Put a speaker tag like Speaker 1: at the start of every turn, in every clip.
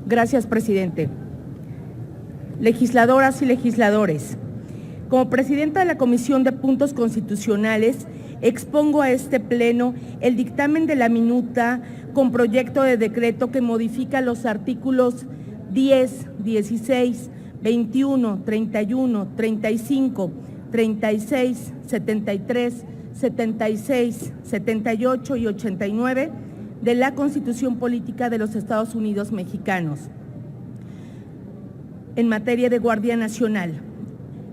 Speaker 1: Gracias, presidente. Legisladoras y legisladores, como presidenta de la Comisión de Puntos Constitucionales, expongo a este Pleno el dictamen de la minuta con proyecto de decreto que modifica los artículos 10, 16, 21, 31, 35, 36, 73, 76, 78 y 89 de la Constitución Política de los Estados Unidos Mexicanos en materia de Guardia Nacional,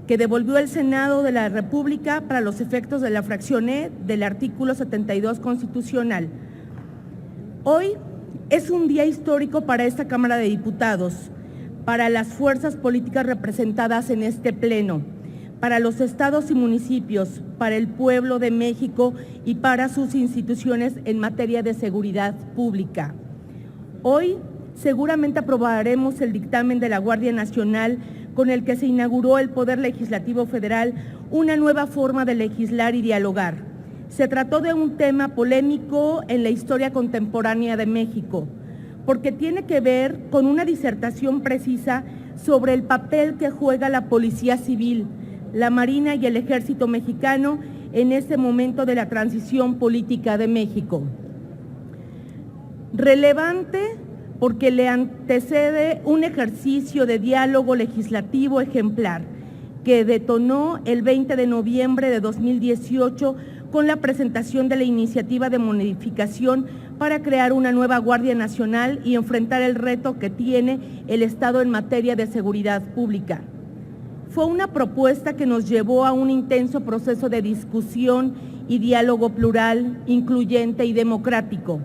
Speaker 1: que devolvió el Senado de la República para los efectos de la fracción E del artículo 72 constitucional. Hoy es un día histórico para esta Cámara de Diputados, para las fuerzas políticas representadas en este Pleno, para los estados y municipios, para el pueblo de México y para sus instituciones en materia de seguridad pública. Hoy seguramente aprobaremos el dictamen de la Guardia Nacional con el que se inauguró el Poder Legislativo Federal, una nueva forma de legislar y dialogar. Se trató de un tema polémico en la historia contemporánea de México, porque tiene que ver con una disertación precisa sobre el papel que juega la Policía Civil, la Marina y el Ejército Mexicano en este momento de la transición política de México. Relevante porque le antecede un ejercicio de diálogo legislativo ejemplar que detonó el 20 de noviembre de 2018 con la presentación de la iniciativa de modificación para crear una nueva Guardia Nacional y enfrentar el reto que tiene el Estado en materia de seguridad pública. Fue una propuesta que nos llevó a un intenso proceso de discusión y diálogo plural, incluyente y democrático,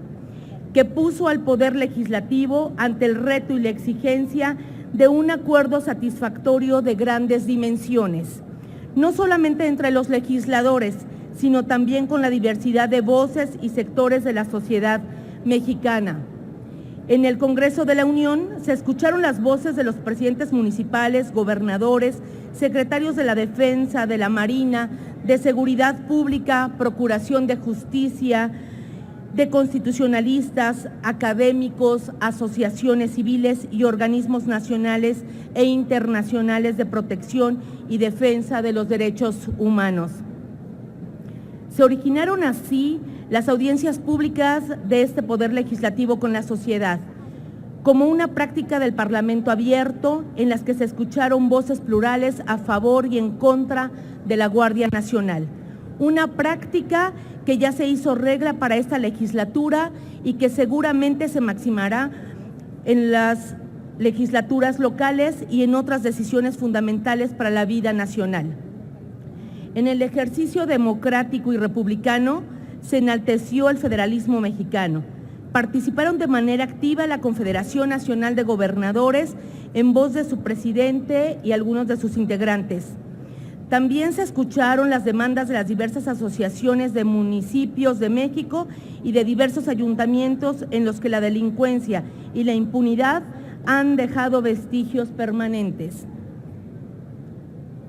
Speaker 1: que puso al Poder Legislativo ante el reto y la exigencia de un acuerdo satisfactorio de grandes dimensiones, no solamente entre los legisladores, sino también con la diversidad de voces y sectores de la sociedad mexicana. En el Congreso de la Unión se escucharon las voces de los presidentes municipales, gobernadores, secretarios de la Defensa, de la Marina, de Seguridad Pública, Procuración de Justicia, de constitucionalistas, académicos, asociaciones civiles y organismos nacionales e internacionales de protección y defensa de los derechos humanos. Se originaron así las audiencias públicas de este Poder Legislativo con la sociedad, como una práctica del Parlamento abierto en las que se escucharon voces plurales a favor y en contra de la Guardia Nacional. Una práctica que ya se hizo regla para esta legislatura y que seguramente se maximará en las legislaturas locales y en otras decisiones fundamentales para la vida nacional. En el ejercicio democrático y republicano se enalteció el federalismo mexicano. Participaron de manera activa la Confederación Nacional de Gobernadores en voz de su presidente y algunos de sus integrantes. También se escucharon las demandas de las diversas asociaciones de municipios de México y de diversos ayuntamientos en los que la delincuencia y la impunidad han dejado vestigios permanentes.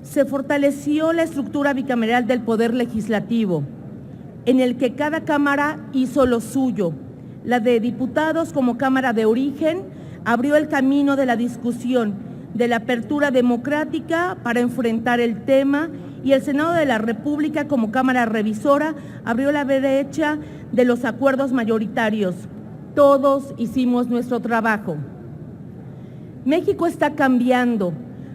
Speaker 1: Se fortaleció la estructura bicameral del Poder Legislativo, en el que cada Cámara hizo lo suyo. La de diputados como Cámara de origen abrió el camino de la discusión, de la apertura democrática para enfrentar el tema, y el Senado de la República como Cámara revisora abrió la brecha de los acuerdos mayoritarios. Todos hicimos nuestro trabajo. México está cambiando,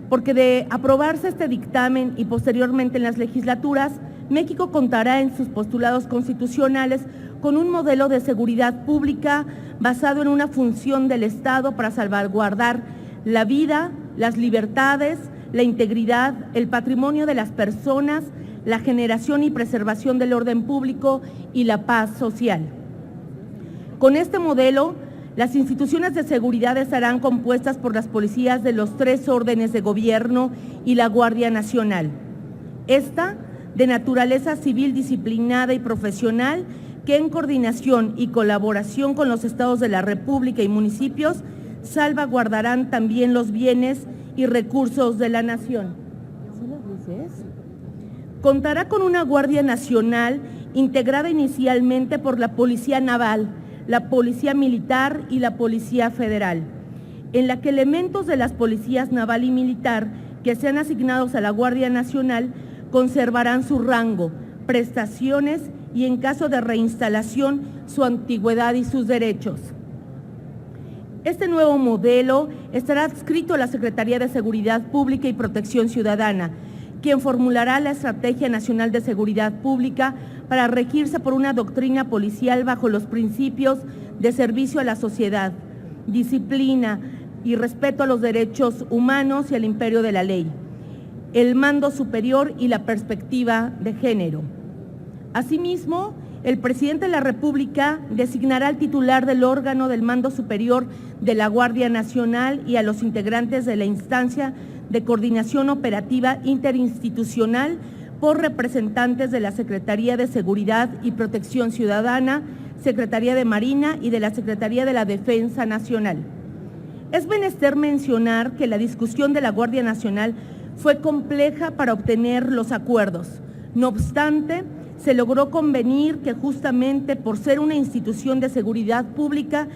Speaker 1: porque de aprobarse este dictamen y posteriormente en las legislaturas, México contará en sus postulados constitucionales con un modelo de seguridad pública basado en una función del Estado para salvaguardar la vida, las libertades, la integridad, el patrimonio de las personas, la generación y preservación del orden público y la paz social. Con este modelo, las instituciones de seguridad estarán compuestas por las policías de los 3 órdenes de gobierno y la Guardia Nacional. Esta, de naturaleza civil disciplinada y profesional, que en coordinación y colaboración con los estados de la República y municipios salvaguardarán también los bienes y recursos de la nación. Contará con una Guardia Nacional integrada inicialmente por la Policía Naval, la Policía Militar y la Policía Federal. en la que elementos de las policías naval y militar que sean asignados a la Guardia Nacional conservarán su rango, prestaciones y, en caso de reinstalación, su antigüedad y sus derechos. Este nuevo modelo estará adscrito a la Secretaría de Seguridad Pública y Protección Ciudadana, quien formulará la Estrategia Nacional de Seguridad Pública para regirse por una doctrina policial bajo los principios de servicio a la sociedad, disciplina y respeto a los derechos humanos y al imperio de la ley, el mando superior y la perspectiva de género. Asimismo, el presidente de la República designará al titular del órgano del mando superior de la Guardia Nacional y a los integrantes de la instancia de coordinación operativa interinstitucional por representantes de la Secretaría de Seguridad y Protección Ciudadana, Secretaría de Marina y de la Secretaría de la Defensa Nacional. Es menester mencionar que la discusión de la Guardia Nacional fue compleja para obtener los acuerdos. No obstante, se logró convenir que justamente por ser una institución de seguridad pública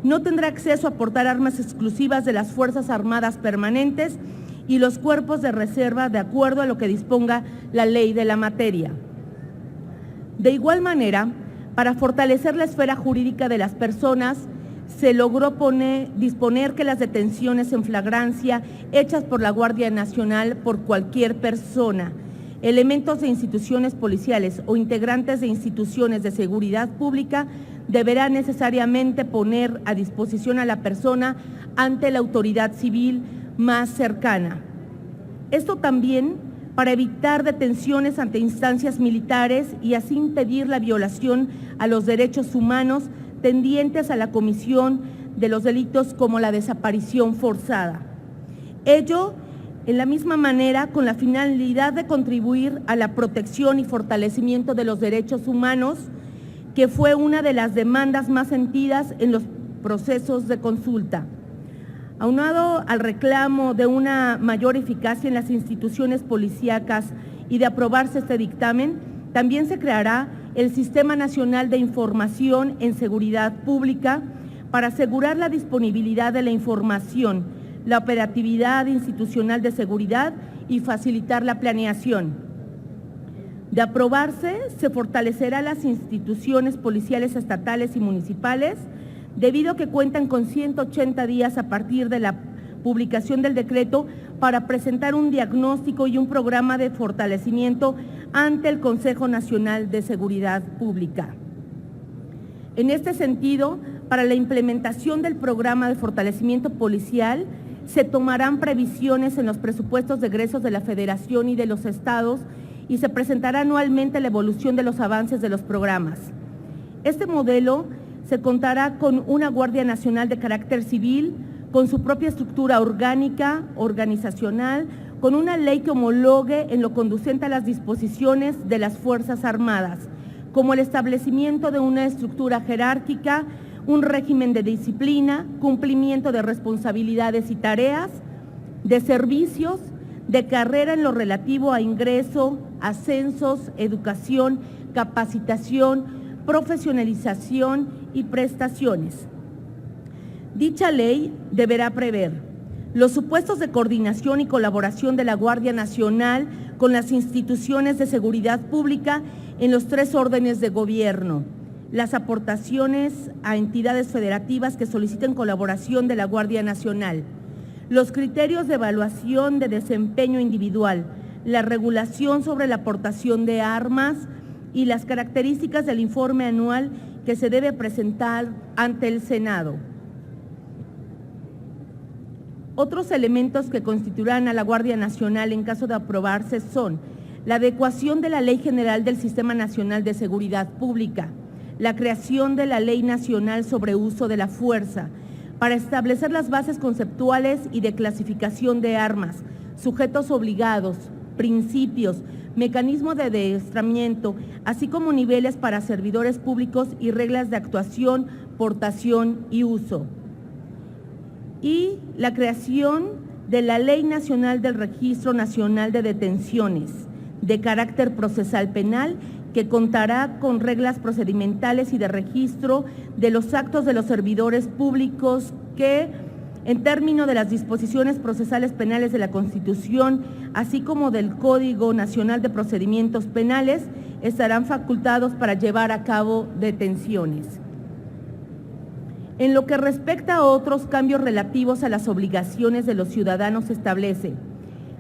Speaker 1: no tendrá acceso a portar armas exclusivas de las Fuerzas Armadas permanentes y los cuerpos de reserva de acuerdo a lo que disponga la ley de la materia. De igual manera, para fortalecer la esfera jurídica de las personas, se logró disponer que las detenciones en flagrancia hechas por la Guardia Nacional por cualquier persona, elementos de instituciones policiales o integrantes de instituciones de seguridad pública deberán necesariamente poner a disposición a la persona ante la autoridad civil más cercana. Esto también para evitar detenciones ante instancias militares y así impedir la violación a los derechos humanos tendientes a la comisión de los delitos como la desaparición forzada. Ello, en la misma manera, con la finalidad de contribuir a la protección y fortalecimiento de los derechos humanos, que fue una de las demandas más sentidas en los procesos de consulta. Aunado al reclamo de una mayor eficacia en las instituciones policíacas y de aprobarse este dictamen, también se creará el Sistema Nacional de Información en Seguridad Pública para asegurar la disponibilidad de la información, la operatividad institucional de seguridad y facilitar la planeación. De aprobarse, se fortalecerá las instituciones policiales estatales y municipales, debido a que cuentan con 180 días a partir de la publicación del decreto para presentar un diagnóstico y un programa de fortalecimiento ante el Consejo Nacional de Seguridad Pública. En este sentido, para la implementación del programa de fortalecimiento policial, se tomarán previsiones en los presupuestos de egresos de la Federación y de los estados y se presentará anualmente la evolución de los avances de los programas. Este modelo se contará con una Guardia Nacional de carácter civil, con su propia estructura orgánica, organizacional, con una ley que homologue en lo conducente a las disposiciones de las Fuerzas Armadas, como el establecimiento de una estructura jerárquica, un régimen de disciplina, cumplimiento de responsabilidades y tareas, de servicios, de carrera en lo relativo a ingreso, ascensos, educación, capacitación, profesionalización y prestaciones. Dicha ley deberá prever los supuestos de coordinación y colaboración de la Guardia Nacional con las instituciones de seguridad pública en los 3 órdenes de gobierno, las aportaciones a entidades federativas que soliciten colaboración de la Guardia Nacional, los criterios de evaluación de desempeño individual, la regulación sobre la aportación de armas y las características del informe anual que se debe presentar ante el Senado. Otros elementos que constituirán a la Guardia Nacional en caso de aprobarse son la adecuación de la Ley General del Sistema Nacional de Seguridad Pública, la creación de la Ley Nacional sobre Uso de la Fuerza, para establecer las bases conceptuales y de clasificación de armas, sujetos obligados, principios, mecanismo de adiestramiento, así como niveles para servidores públicos y reglas de actuación, portación y uso. Y la creación de la Ley Nacional del Registro Nacional de Detenciones de carácter procesal penal, que contará con reglas procedimentales y de registro de los actos de los servidores públicos que en términos de las disposiciones procesales penales de la Constitución, así como del Código Nacional de Procedimientos Penales, estarán facultados para llevar a cabo detenciones. En lo que respecta a otros cambios relativos a las obligaciones de los ciudadanos, se establece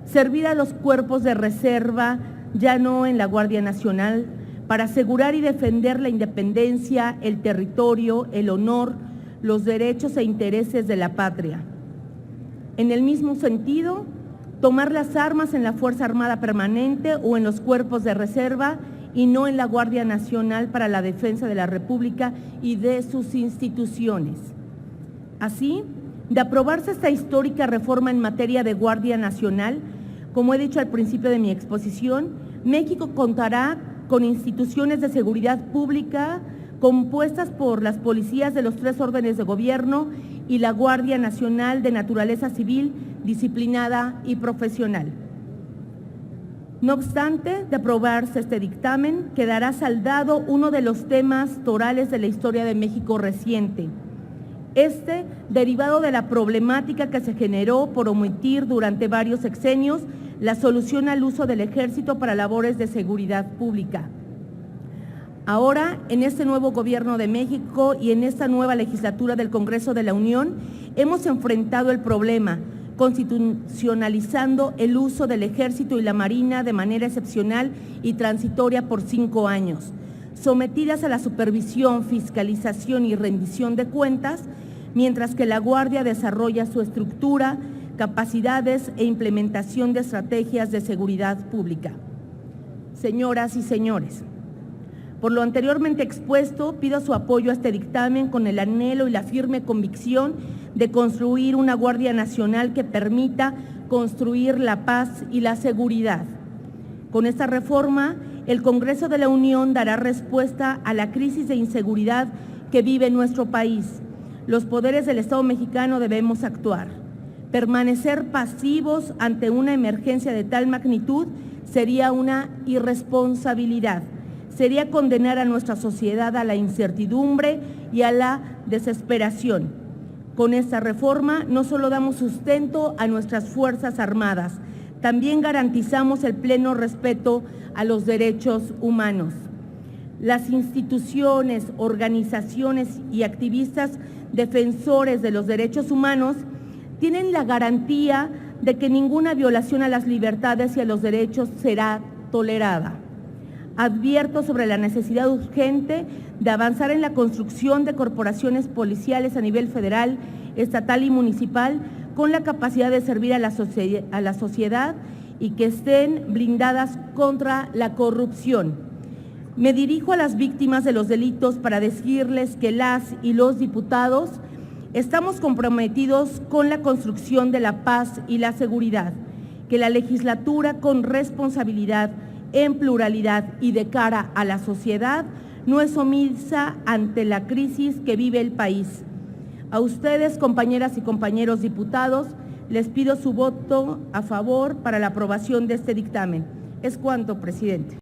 Speaker 1: servir a los cuerpos de reserva, ya no en la Guardia Nacional, para asegurar y defender la independencia, el territorio, el honor, los derechos e intereses de la patria. En el mismo sentido, tomar las armas en la Fuerza Armada Permanente o en los cuerpos de reserva y no en la Guardia Nacional para la defensa de la República y de sus instituciones. Así, de aprobarse esta histórica reforma en materia de Guardia Nacional, como he dicho al principio de mi exposición, México contará con instituciones de seguridad pública compuestas por las policías de los 3 órdenes de gobierno y la Guardia Nacional de naturaleza civil, disciplinada y profesional. No obstante, de aprobarse este dictamen, quedará saldado uno de los temas torales de la historia de México reciente. Derivado de la problemática que se generó por omitir durante varios sexenios la solución al uso del Ejército para labores de seguridad pública. Ahora, en este nuevo Gobierno de México y en esta nueva legislatura del Congreso de la Unión, hemos enfrentado el problema, constitucionalizando el uso del Ejército y la Marina de manera excepcional y transitoria por 5 años, sometidas a la supervisión, fiscalización y rendición de cuentas, mientras que la Guardia desarrolla su estructura, capacidades e implementación de estrategias de seguridad pública. Señoras y señores, por lo anteriormente expuesto, pido su apoyo a este dictamen con el anhelo y la firme convicción de construir una Guardia Nacional que permita construir la paz y la seguridad. Con esta reforma, el Congreso de la Unión dará respuesta a la crisis de inseguridad que vive nuestro país. Los poderes del Estado mexicano debemos actuar. Permanecer pasivos ante una emergencia de tal magnitud sería una irresponsabilidad. Sería condenar a nuestra sociedad a la incertidumbre y a la desesperación. Con esta reforma no solo damos sustento a nuestras Fuerzas Armadas, también garantizamos el pleno respeto a los derechos humanos. Las instituciones, organizaciones y activistas defensores de los derechos humanos tienen la garantía de que ninguna violación a las libertades y a los derechos será tolerada. Advierto sobre la necesidad urgente de avanzar en la construcción de corporaciones policiales a nivel federal, estatal y municipal con la capacidad de servir a la sociedad y que estén blindadas contra la corrupción. Me dirijo a las víctimas de los delitos para decirles que las y los diputados estamos comprometidos con la construcción de la paz y la seguridad, que la legislatura con responsabilidad, en pluralidad y de cara a la sociedad, no es omisa ante la crisis que vive el país. A ustedes, compañeras y compañeros diputados, les pido su voto a favor para la aprobación de este dictamen. Es cuanto, presidente.